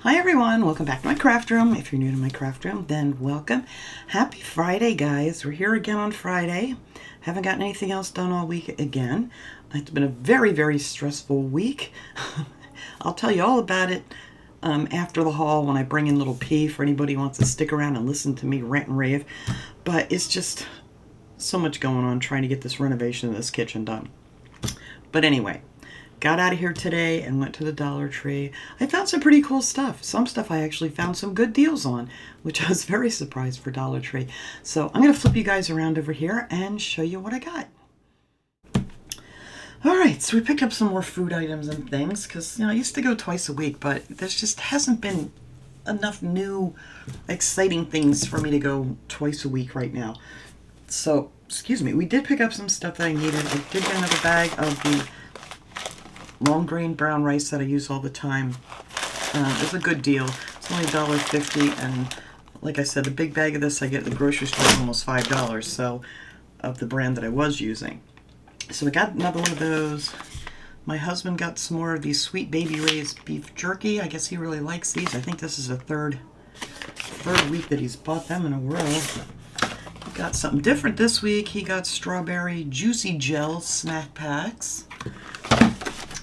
Hi everyone, welcome back to my craft room. If you're new to my craft room, then welcome. Happy Friday, guys. We're here again on Friday. Haven't gotten anything else done all week again. It's been a very, very stressful week. I'll tell you all about it after the haul when I bring in little P for anybody who wants to stick around and listen to me rant and rave. But it's just so much going on trying to get this renovation of this kitchen done. But anyway, got out of here today and went to the Dollar Tree. I found some pretty cool stuff. Some stuff I actually found some good deals on, which I was very surprised for Dollar Tree. So I'm going to flip you guys around over here and show you what I got. Alright, so we picked up some more food items and things because, I used to go twice a week, but there's just hasn't been enough new, exciting things for me to go twice a week right now. So, excuse me, we did pick up some stuff that I needed. I did get another bag of the long grain brown rice that I use all the time. It's a good deal. It's only $1.50, and like I said, the big bag of this I get at the grocery store is almost $5, so of the brand that I was using. So I got another one of those. My husband got some more of these Sweet Baby Ray's beef jerky. I guess he really likes these. I think this is the third week that he's bought them in a row. He got something different this week. He got strawberry juicy gel snack packs.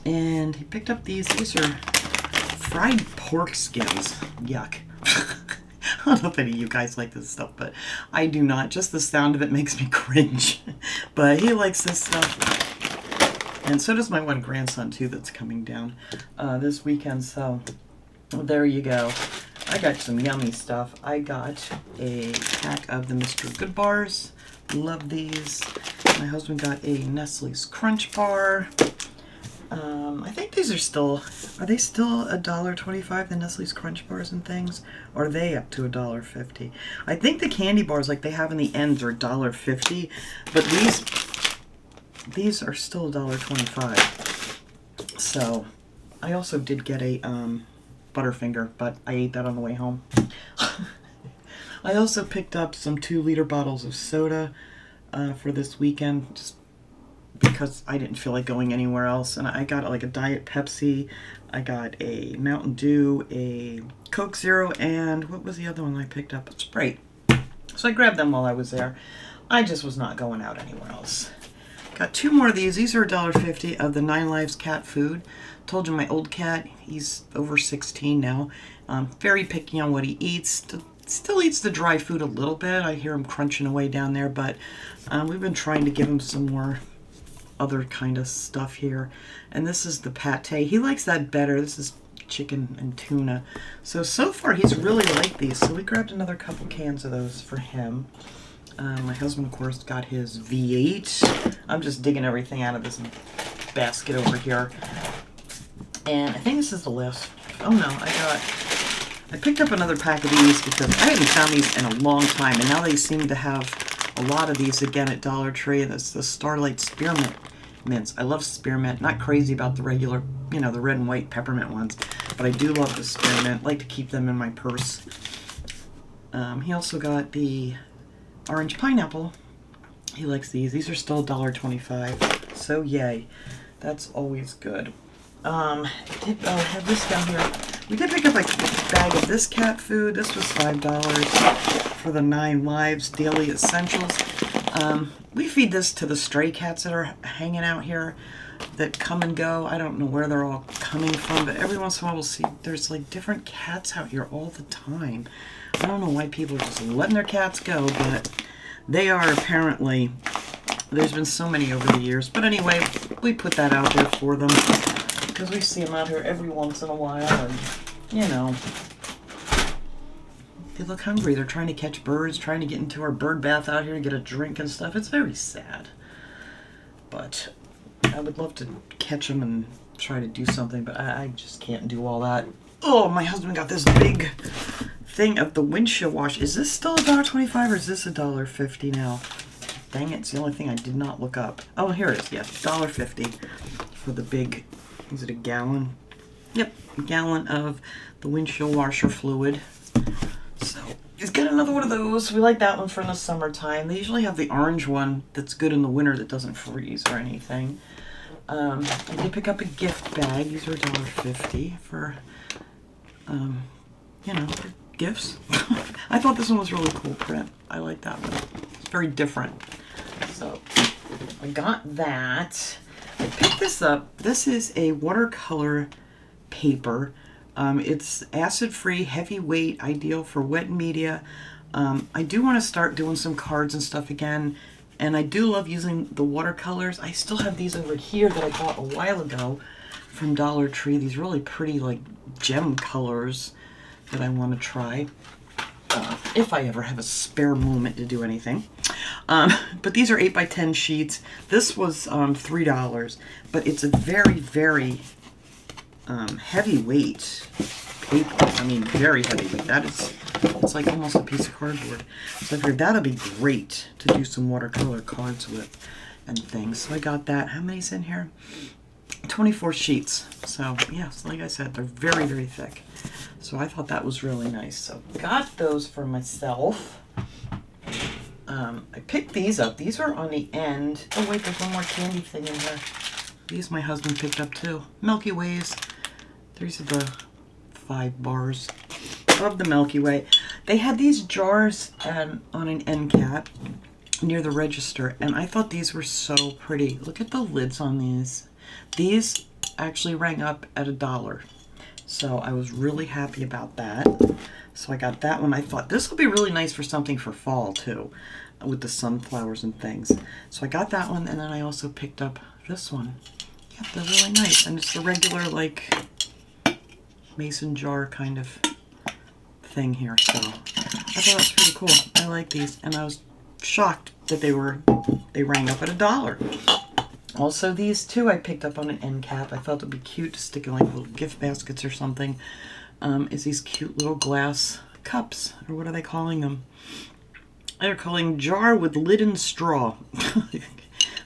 And he picked up these. These are fried pork skins. Yuck. I don't know if any of you guys like this stuff, but I do not. Just the sound of it makes me cringe. But he likes this stuff. And so does my one grandson, too, that's coming down this weekend. So there you go. I got some yummy stuff. I got a pack of the Mr. Good bars. Love these. My husband got a Nestle's Crunch Bar. I think these are they still $1.25, the Nestle's Crunch Bars and things? Or are they up to $1.50? I think the candy bars like they have in the ends are $1.50, but these are still $1.25. So, I also did get a Butterfinger, but I ate that on the way home. I also picked up some 2-liter bottles of soda for this weekend, just because I didn't feel like going anywhere else. And I got like a Diet Pepsi, I got a Mountain Dew, a Coke Zero, and what was the other one I picked up? A Sprite. So I grabbed them while I was there. I just was not going out anywhere else. Got 2 more of these. These are $1.50 of the 9 Lives cat food. Told you my old cat, he's over 16 now. Very picky on what he eats. Still eats the dry food a little bit. I hear him crunching away down there, but we've been trying to give him some more other kind of stuff here. And this is the pate. He likes that better. This is chicken and tuna. So far he's really liked these. So we grabbed another couple cans of those for him. My husband, of course, got his V8. I'm just digging everything out of this basket over here. And I think this is the last. Oh no, I picked up another pack of these because I hadn't found these in a long time. And now they seem to have a lot of these again at Dollar Tree. That's the Starlight Spearmint mints. I love spearmint. Not crazy about the regular, the red and white peppermint ones. But I do love the spearmint. I like to keep them in my purse. He also got the orange pineapple. He likes these. These are still $1.25. So yay. That's always good. I have this down here. We did pick up a bag of this cat food. This was $5 for the 9 Lives Daily Essentials. We feed this to the stray cats that are hanging out here that come and go. I don't know where they're all coming from, but every once in a while we'll see there's like different cats out here all the time. I don't know why people are just letting their cats go, but they are apparently. There's been so many over the years. But anyway, we put that out there for them because we see them out here every once in a while, and they look hungry. They're trying to catch birds, trying to get into our bird bath out here to get a drink and stuff. It's very sad. But I would love to catch them and try to do something, but I just can't do all that. Oh, my husband got this big thing of the windshield wash. Is this still $1.25 or is this $1.50 now? Dang it, it's the only thing I did not look up. Oh, here it is. Yes, $1.50 for the big, is it a gallon? Yep, a gallon of the windshield washer fluid. So, he's got another one of those. We like that one for in the summertime. They usually have the orange one that's good in the winter that doesn't freeze or anything. I did pick up a gift bag. These are $1.50 for you know, for gifts. I thought this one was really cool print. I like that one. It's very different. So I got that. I picked this up. This is a watercolor paper. It's acid-free, heavyweight, ideal for wet media. I do want to start doing some cards and stuff again, and I do love using the watercolors. I still have these over here that I bought a while ago from Dollar Tree. These really pretty, like, gem colors that I want to try if I ever have a spare moment to do anything. But these are 8x10 sheets. This was $3, but it's a very, very heavyweight paper. I mean, very heavyweight. It's like almost a piece of cardboard. So I figured that'll be great to do some watercolor cards with and things. So I got that. How many's in here? 24 sheets. So yes, like I said, they're very, very thick. So I thought that was really nice. So got those for myself. I picked these up. These are on the end. Oh wait, there's one more candy thing in here. These my husband picked up too. Milky Ways. These are the 5 bars of the Milky Way. They had these jars on an end cap near the register, and I thought these were so pretty. Look at the lids on these. These actually rang up at $1. So I was really happy about that. So I got that one. I thought this will be really nice for something for fall too, with the sunflowers and things. So I got that one, and then I also picked up this one. Yeah, they're really nice. And it's the regular, like, mason jar kind of thing here. So I thought that was pretty cool. I like these, and I was shocked that they rang up at $1. Also, these two I picked up on an end cap. I thought it'd be cute to stick in like little gift baskets or something. Is these cute little glass cups, or what are they calling them? They're calling jar with lid and straw.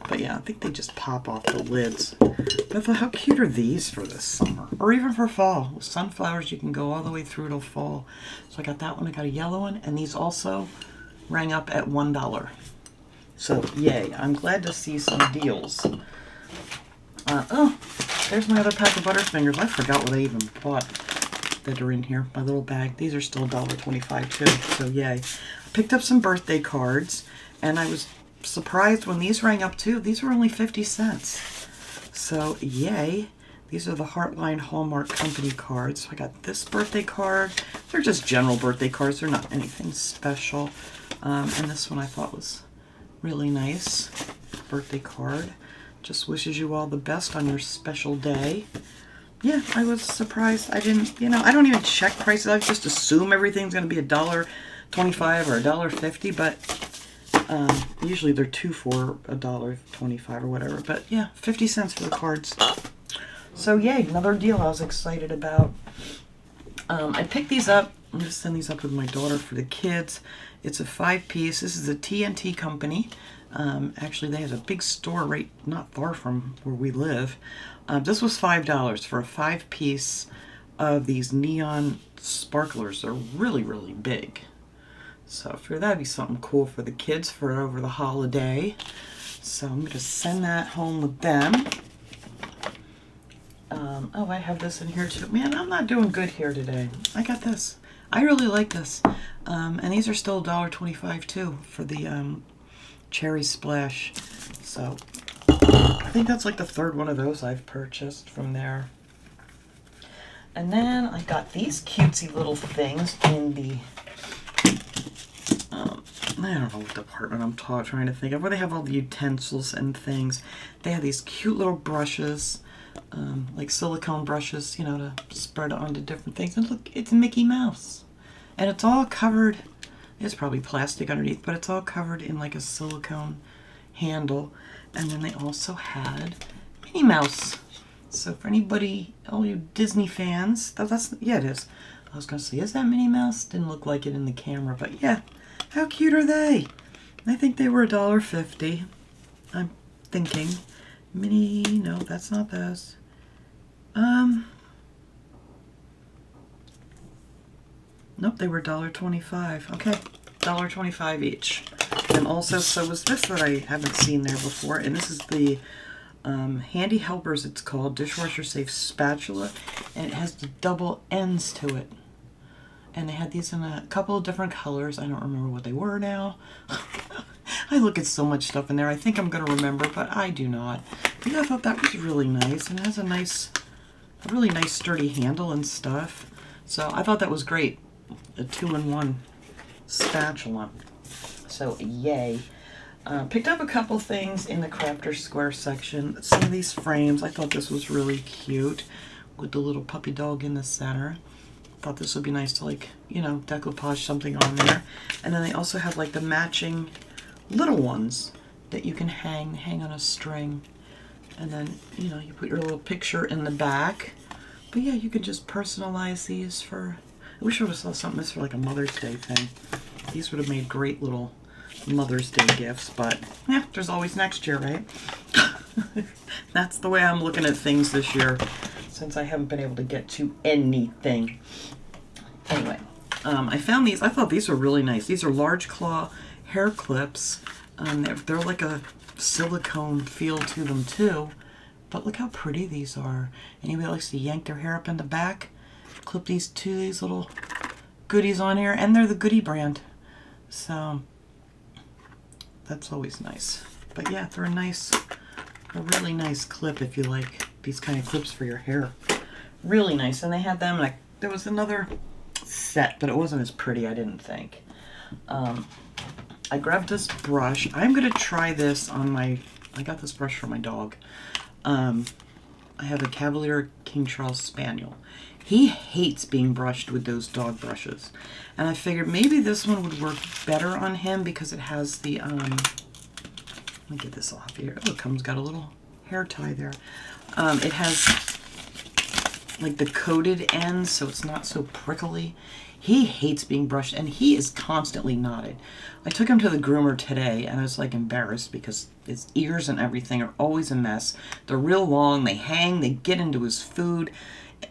But yeah, I think they just pop off the lids. But I thought, how cute are these for this summer? Or even for fall. With sunflowers, you can go all the way through till fall. So I got that one. I got a yellow one. And these also rang up at $1. So, yay. I'm glad to see some deals. Oh, there's my other pack of Butterfingers. I forgot what I even bought that are in here. My little bag. These are still $1.25 too. So, yay. I picked up some birthday cards. And I was surprised when these rang up too. These were only 50 cents. So, yay. These are the Heartline Hallmark Company cards. So I got this birthday card. They're just general birthday cards. They're not anything special. And this one I thought was really nice. Birthday card. Just wishes you all the best on your special day. Yeah, I was surprised. I didn't, I don't even check prices. I just assume everything's going to be $1.25 or $1.50, but usually they're 2 for $1.25 or whatever. But yeah, 50 cents for the cards. So yay, another deal I was excited about. I picked these up. I'm going to send these up with my daughter for the kids. It's a 5-piece. This is a TNT company. Actually, they have a big store right not far from where we live. This was $5 for a 5-piece of these neon sparklers. They're really, really big. So I figured that'd be something cool for the kids for over the holiday. So I'm going to send that home with them. Oh, I have this in here too. Man, I'm not doing good here today. I got this. I really like this. And these are still $1.25 too for the Cherry Splash. So I think that's like the 3rd one of those I've purchased from there. And then I got these cutesy little things in the I don't know what department I'm trying to think of, where they have all the utensils and things. They have these cute little brushes, like silicone brushes, to spread onto different things. And look, it's Mickey Mouse. And it's all covered, it's probably plastic underneath, but it's all covered in like a silicone handle. And then they also had Minnie Mouse. So for anybody, all you Disney fans, yeah, it is. I was going to say, is that Minnie Mouse? Didn't look like it in the camera, but yeah. How cute are they? I think they were $1.50. I'm thinking. Minnie, no, that's not those. Nope, they were $1.25. Okay, $1.25 each. And also, so was this that I haven't seen there before, and this is the Handy Helpers, it's called, dishwasher safe spatula, and it has the double ends to it. And they had these in a couple of different colors. I don't remember what they were now. I look at so much stuff in there. I think I'm going to remember, but I do not. But yeah, I thought that was really nice, and it has a really nice sturdy handle and stuff. So I thought that was great. A 2-in-1 spatula. So yay. Picked up a couple things in the Crafter Square section. Some of these frames, I thought this was really cute with the little puppy dog in the center. Thought this would be nice to, like, you know, decoupage something on there. And then they also have like the matching little ones that you can hang on a string. And then, you know, you put your little picture in the back. But yeah, you could just personalize these for, I wish I would have saw something this for like a Mother's Day thing. These would have made great little Mother's Day gifts, but yeah, there's always next year, right? That's the way I'm looking at things this year, since I haven't been able to get to anything. Anyway, I found these. I thought these were really nice. These are large claw hair clips. They're like a silicone feel to them too, but look how pretty these are. Anybody likes to yank their hair up in the back, clip these little goodies on here, and they're the Goody brand, so that's always nice. But yeah, they're a really nice clip if you like these kind of clips for your hair. Really nice. And they had them, like, there was another set, but it wasn't as pretty, I didn't think. I grabbed this brush. I'm going to try this on I got this brush for my dog. I have a Cavalier King Charles Spaniel. He hates being brushed with those dog brushes. And I figured maybe this one would work better on him because it has the, let me get this off here. Look, it's got a little hair tie there. It has like the coated ends, so it's not so prickly. He hates being brushed, and he is constantly knotted. I took him to the groomer today, and I was like embarrassed because his ears and everything are always a mess. They're real long, they hang, they get into his food,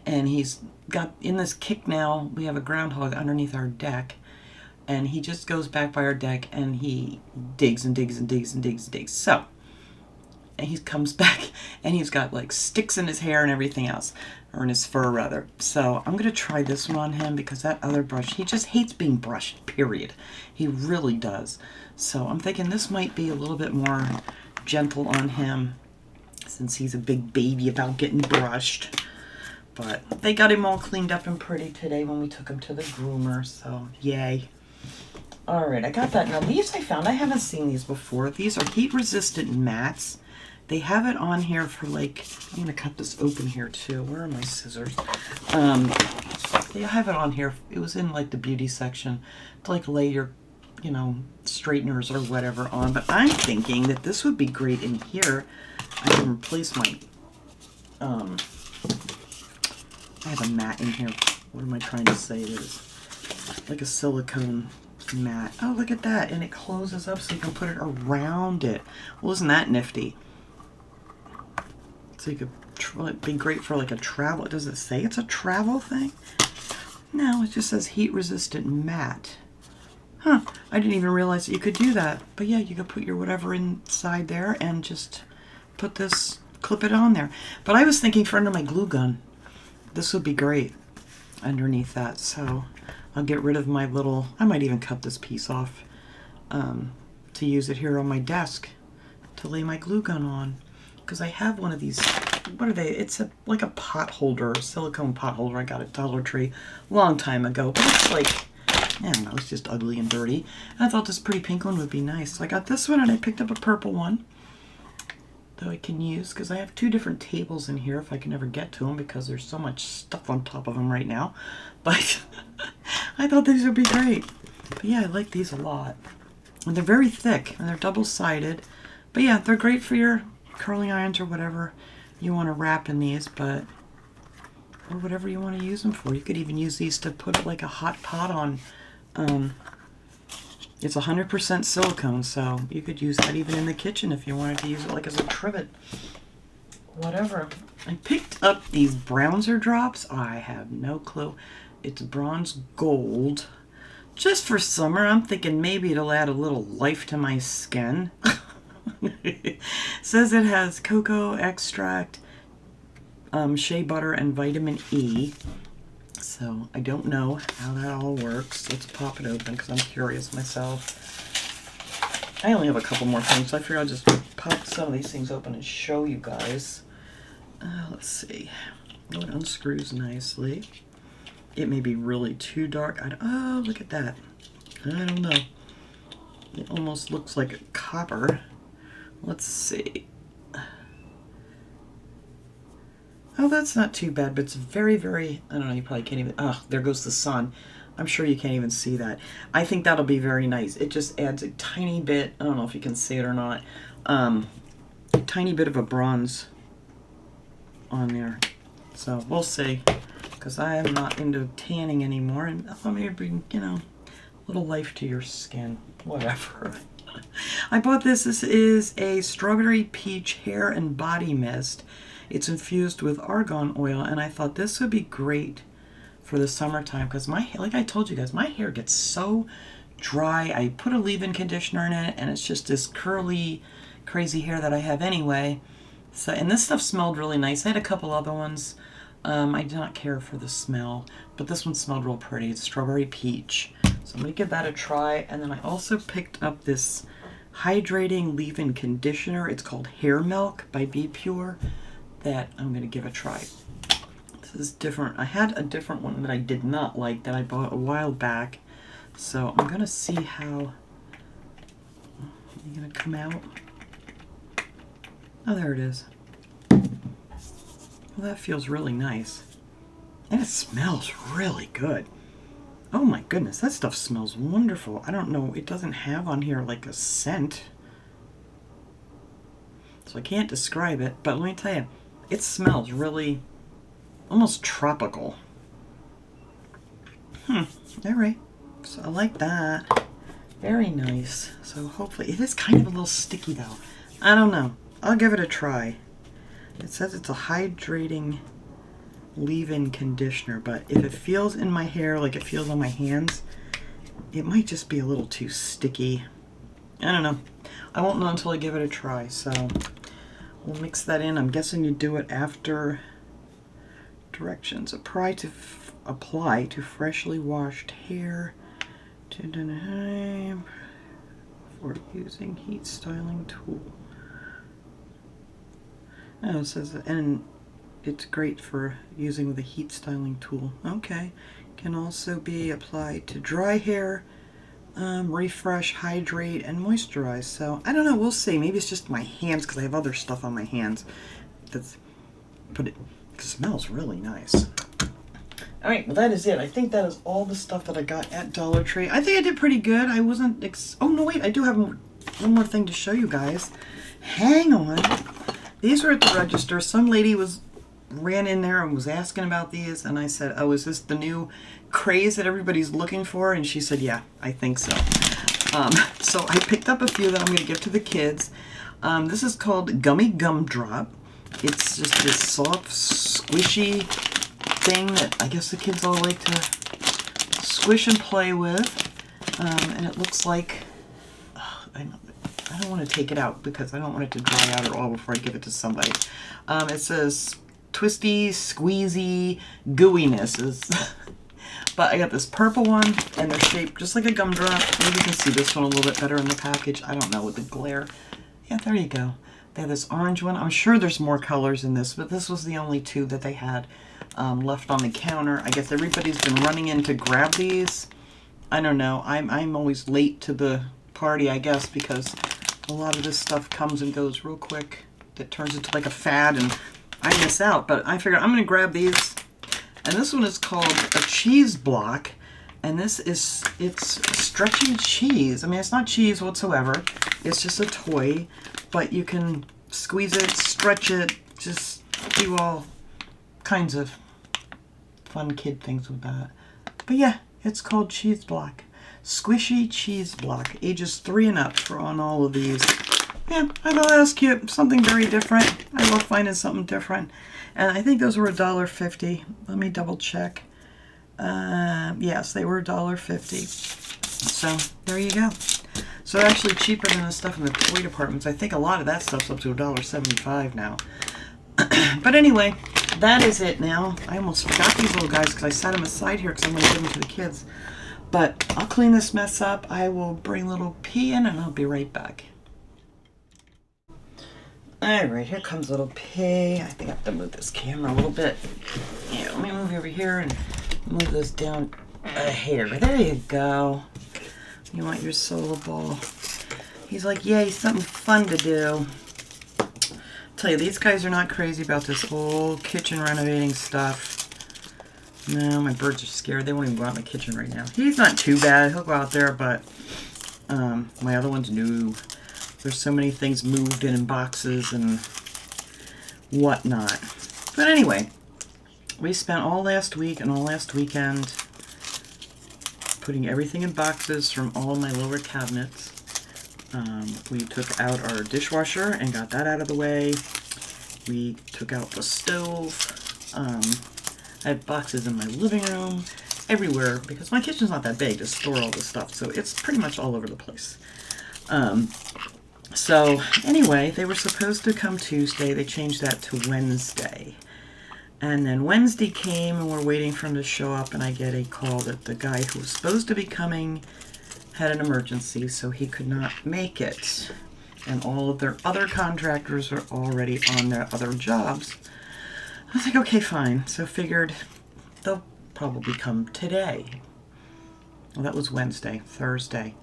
and he's got, in this kick now, we have a groundhog underneath our deck, and he just goes back by our deck, and he digs and digs and digs and digs and digs. So, and he comes back, and he's got like sticks in his hair and everything else, or in his fur rather. So I'm going to try this one on him because that other brush, he just hates being brushed, period. He really does. So I'm thinking this might be a little bit more gentle on him since he's a big baby about getting brushed. But they got him all cleaned up and pretty today when we took him to the groomer, so yay. Alright, I got that. Now these I found, I haven't seen these before. These are heat resistant mats. They have it on here for like, I'm going to cut this open here too. Where are my scissors? They have it on here. It was in like the beauty section to like lay your, you know, straighteners or whatever on. But I'm thinking that this would be great in here. I can replace my, I have a mat in here. What am I trying to say? It is like a silicone mat. Oh, look at that. And it closes up so you can put it around it. Well, isn't that nifty? So you could it'd be great for like a travel. Does it say it's a travel thing? No, it just says heat resistant mat. Huh, I didn't even realize that you could do that. But yeah, you could put your whatever inside there and just put this, clip it on there. But I was thinking for under my glue gun, this would be great underneath that. So I'll get rid of my little, I might even cut this piece off to use it here on my desk to lay my glue gun on. Because I have one of these, what are they? It's like a pot holder, silicone pot holder I got at Dollar Tree a long time ago. But it's like, I don't know, it's just ugly and dirty. And I thought this pretty pink one would be nice. So I got this one and I picked up a purple one that I can use because I have two different tables in here if I can ever get to them because there's so much stuff on top of them right now. But I thought these would be great. But yeah, I like these a lot. And they're very thick and they're double-sided. But yeah, they're great for your curling irons or whatever you want to wrap in these, but or whatever you want to use them for. You could even use these to put like a hot pot on. It's 100% silicone, so you could use that even in the kitchen if you wanted to use it like as a trivet. Whatever. I picked up these bronzer drops. I have no clue. It's bronze gold. Just for summer, I'm thinking maybe it'll add a little life to my skin. Says it has cocoa extract, shea butter, and vitamin E. So I don't know how that all works. Let's pop it open because I'm curious myself. I only have a couple more things, so I figure I'll just pop some of these things open and show you guys. Let's see. Oh, it unscrews nicely. It may be really too dark. Oh, look at that. I don't know. It almost looks like a copper. Let's see. Oh, that's not too bad, but it's very, very, I don't know, you probably can't even, oh, there goes the sun. I'm sure you can't even see that. I think that'll be very nice. It just adds a tiny bit, I don't know if you can see it or not, a tiny bit of a bronze on there. So we'll see, because I am not into tanning anymore, and I thought maybe bring, you know, a little life to your skin, whatever. I bought this. This is a strawberry peach hair and body mist. It's infused with argan oil, and I thought this would be great for the summertime because like I told you guys, my hair gets so dry. I put a leave-in conditioner in it, and it's just this curly, crazy hair that I have anyway. So, and this stuff smelled really nice. I had a couple other ones. I did not care for the smell, but this one smelled real pretty. It's strawberry peach. So I'm going to give that a try. And then I also picked up this hydrating leave-in conditioner. It's called Hair Milk by Be Pure that I'm going to give a try. This is different. I had a different one that I did not like that I bought a while back. So I'm going to see how it's going to come out. Oh, there it is. Well, that feels really nice. And it smells really good. Oh my goodness, that stuff smells wonderful. I don't know, it doesn't have on here like a scent. So I can't describe it, but let me tell you, it smells really almost tropical. Alright. So I like that. Very nice. So hopefully, it is kind of a little sticky though. I don't know. I'll give it a try. It says it's a hydrating leave-in conditioner, but if it feels in my hair like it feels on my hands, it might just be a little too sticky. I don't know. I won't know until I give it a try, so we'll mix that in. I'm guessing you do it after directions. Apply to freshly washed hair for using heat styling tool. Oh, it says, and it's great for using with a heat styling tool. Okay. Can also be applied to dry hair, refresh, hydrate, and moisturize. So, I don't know. We'll see. Maybe it's just my hands because I have other stuff on my hands. But it smells really nice. Alright, well that is it. I think that is all the stuff that I got at Dollar Tree. I think I did pretty good. I wasn't... oh, no, wait. I do have one more thing to show you guys. Hang on. These were at the register. Some lady ran in there and was asking about these, and I said, oh, is this the new craze that everybody's looking for? And she said, yeah, I think so. So I picked up a few that I'm going to give to the kids. This is called Gummy Gumdrop. It's just this soft, squishy thing that I guess the kids all like to squish and play with. And it looks like, I don't want to take it out because I don't want it to dry out at all before I give it to somebody. It says twisty, squeezy gooeynesses. But I got this purple one, and they're shaped just like a gumdrop. Maybe you can see this one a little bit better in the package. I don't know with the glare. Yeah, there you go. They have this orange one. I'm sure there's more colors in this, but this was the only two that they had left on the counter. I guess everybody's been running in to grab these. I don't know. I'm always late to the party, I guess, because a lot of this stuff comes and goes real quick. That turns into like a fad, and I miss out. But I figured I'm going to grab these. And this one is called a cheese block. And it's stretchy cheese. I mean, it's not cheese whatsoever. It's just a toy. But you can squeeze it, stretch it, just do all kinds of fun kid things with that. But yeah, it's called cheese block. Squishy cheese block. Ages 3 and up for on all of these. Yeah, I thought that was cute. Something very different. I love finding something different. And I think those were $1.50. Let me double check. Yes, they were $1.50. So there you go. So actually cheaper than the stuff in the toy departments. I think a lot of that stuff's up to $1.75 now. But anyway, that is it now. I almost forgot these little guys because I set them aside here because I'm going to give them to the kids. But I'll clean this mess up. I will bring little P in and I'll be right back. Alright, here comes little P. I think I have to move this camera a little bit. Yeah, let me move over here and move this down a hair. There you go. You want your solo ball. He's like, yay, something fun to do. Tell you, these guys are not crazy about this whole kitchen renovating stuff. No, my birds are scared. They won't even go out in the kitchen right now. He's not too bad. He'll go out there, but my other ones, no. There's so many things moved in boxes and whatnot. But anyway, we spent all last week and all last weekend putting everything in boxes from all my lower cabinets. We took out our dishwasher and got that out of the way. We took out the stove. I have boxes in my living room, everywhere, because my kitchen's not that big to store all this stuff, so it's pretty much all over the place. So anyway, they were supposed to come Tuesday. They changed that to Wednesday. And then Wednesday came and we're waiting for him to show up, and I get a call that the guy who was supposed to be coming had an emergency, so he could not make it. And all of their other contractors are already on their other jobs. I was like, okay, fine. So figured they'll probably come today. Well, that was Wednesday, Thursday.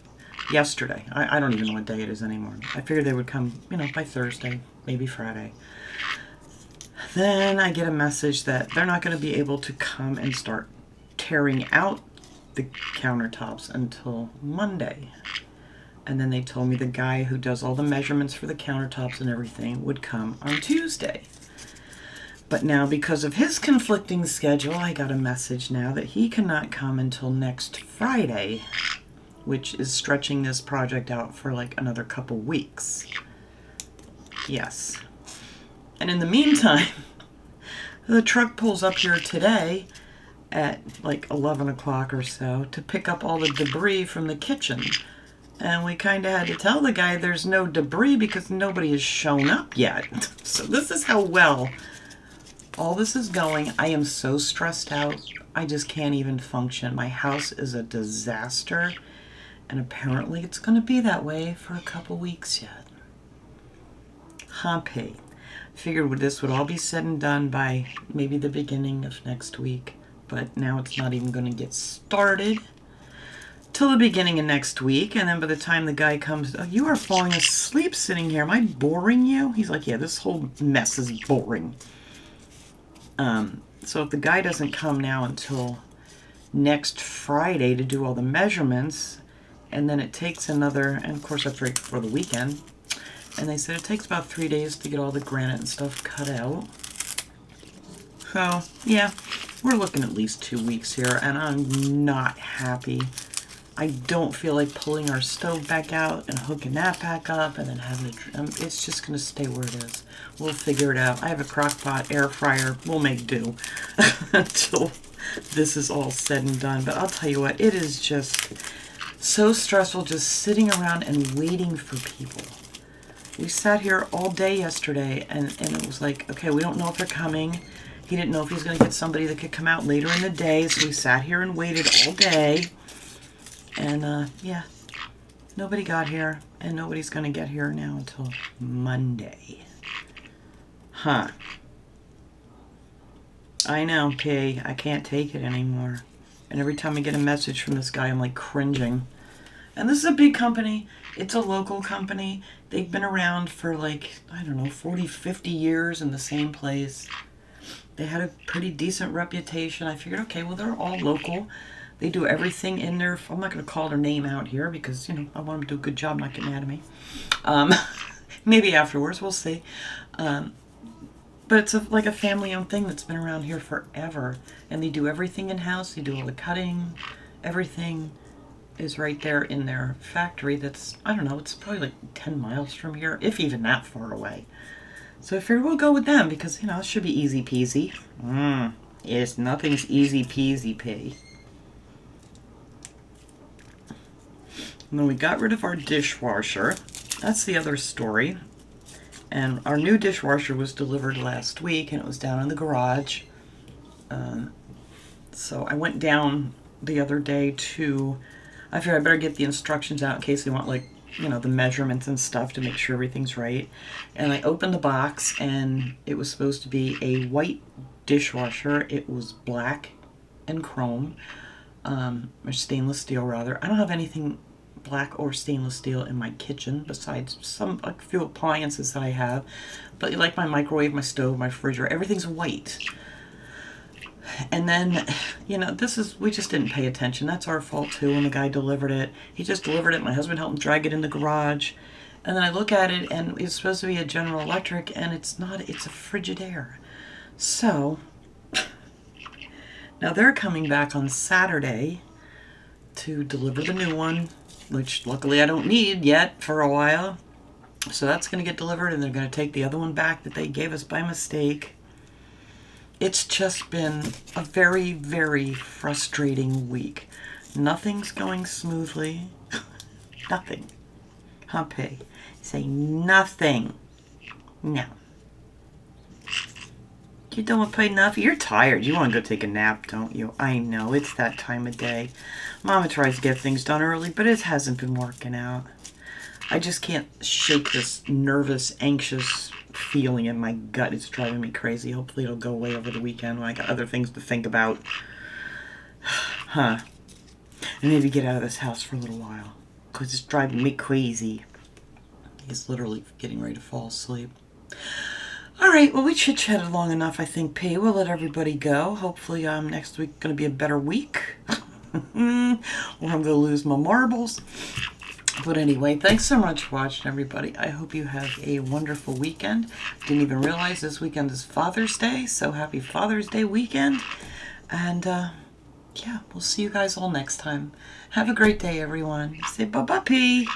Yesterday. I don't even know what day it is anymore. I figured they would come, by Thursday, maybe Friday. Then I get a message that they're not going to be able to come and start tearing out the countertops until Monday. And then they told me the guy who does all the measurements for the countertops and everything would come on Tuesday. But now, because of his conflicting schedule, I got a message now that he cannot come until next Friday, which is stretching this project out for like another couple weeks. Yes. And in the meantime, the truck pulls up here today at like 11 o'clock or so to pick up all the debris from the kitchen. And we kind of had to tell the guy there's no debris because nobody has shown up yet. So this is how well all this is going. I am so stressed out. I just can't even function. My house is a disaster. And apparently it's going to be that way for a couple weeks yet. Humpy. Figured this would all be said and done by maybe the beginning of next week. But now it's not even going to get started till the beginning of next week. And then by the time the guy comes, oh, you are falling asleep sitting here. Am I boring you? He's like, yeah, this whole mess is boring. So if the guy doesn't come now until next Friday to do all the measurements, and then it takes another, and of course that's right before the weekend, and they said it takes about 3 days to get all the granite and stuff cut out. So, yeah, we're looking at least 2 weeks here, and I'm not happy. I don't feel like pulling our stove back out and hooking that back up and then having it, it's just going to stay where it is. We'll figure it out. I have a crock pot, air fryer, we'll make do until this is all said and done. But I'll tell you what, it is just so stressful just sitting around and waiting for people. We sat here all day yesterday, and it was like, okay, we don't know if they're coming. He didn't know if he was going to get somebody that could come out later in the day, so we sat here and waited all day. And, yeah, nobody got here, and nobody's going to get here now until Monday. Huh. I know, P. I can't take it anymore. And every time I get a message from this guy, I'm, like, cringing. And this is a big company. It's a local company. They've been around for, like, I don't know, 40, 50 years in the same place. They had a pretty decent reputation. I figured, okay, well, they're all local. They do everything in there. I'm not going to call their name out here because, I want them to do a good job, not get mad at me. Maybe afterwards, we'll see. But it's like a family-owned thing that's been around here forever. And they do everything in-house. They do all the cutting. Everything is right there in their factory that's, I don't know, it's probably like 10 miles from here, if even that far away. So I figured we'll go with them because, it should be easy peasy. Yes, nothing's easy peasy, P. And then we got rid of our dishwasher. That's the other story. And our new dishwasher was delivered last week, and it was down in the garage. So I went down the other day I figured I better get the instructions out in case they want, like, you know, the measurements and stuff to make sure everything's right. And I opened the box, and it was supposed to be a white dishwasher. It was black and chrome, or stainless steel rather. I don't have anything black or stainless steel in my kitchen besides a few appliances that I have, but like my microwave, my stove, my refrigerator, everything's white. And then, you know, we just didn't pay attention. That's our fault too. When the guy delivered it, he just delivered it. My husband helped him drag it in the garage. And then I look at it, and it's supposed to be a General Electric, and it's not. It's a Frigidaire. So, now they're coming back on Saturday to deliver the new one, which luckily I don't need yet for a while. So that's going to get delivered, and they're going to take the other one back that they gave us by mistake. It's just been a very, very frustrating week. Nothing's going smoothly. Nothing. Humpy. Say nothing. No. You don't want to play enough? You're tired. You want to go take a nap, don't you? I know. It's that time of day. Mama tries to get things done early, but it hasn't been working out. I just can't shake this nervous, anxious feeling in my gut. It's driving me crazy. Hopefully it'll go away over the weekend when I got other things to think about. And maybe get out of this house for a little while, because it's driving me crazy. He's literally getting ready to fall asleep. All right, well, we chit-chatted long enough, I think, P. We'll let everybody go. Hopefully next week going to be a better week. Or I'm going to lose my marbles. But anyway, thanks so much for watching, everybody. I hope you have a wonderful weekend. Didn't even realize this weekend is Father's Day, so happy Father's Day weekend. And, yeah, we'll see you guys all next time. Have a great day, everyone. Say bye-bye, P.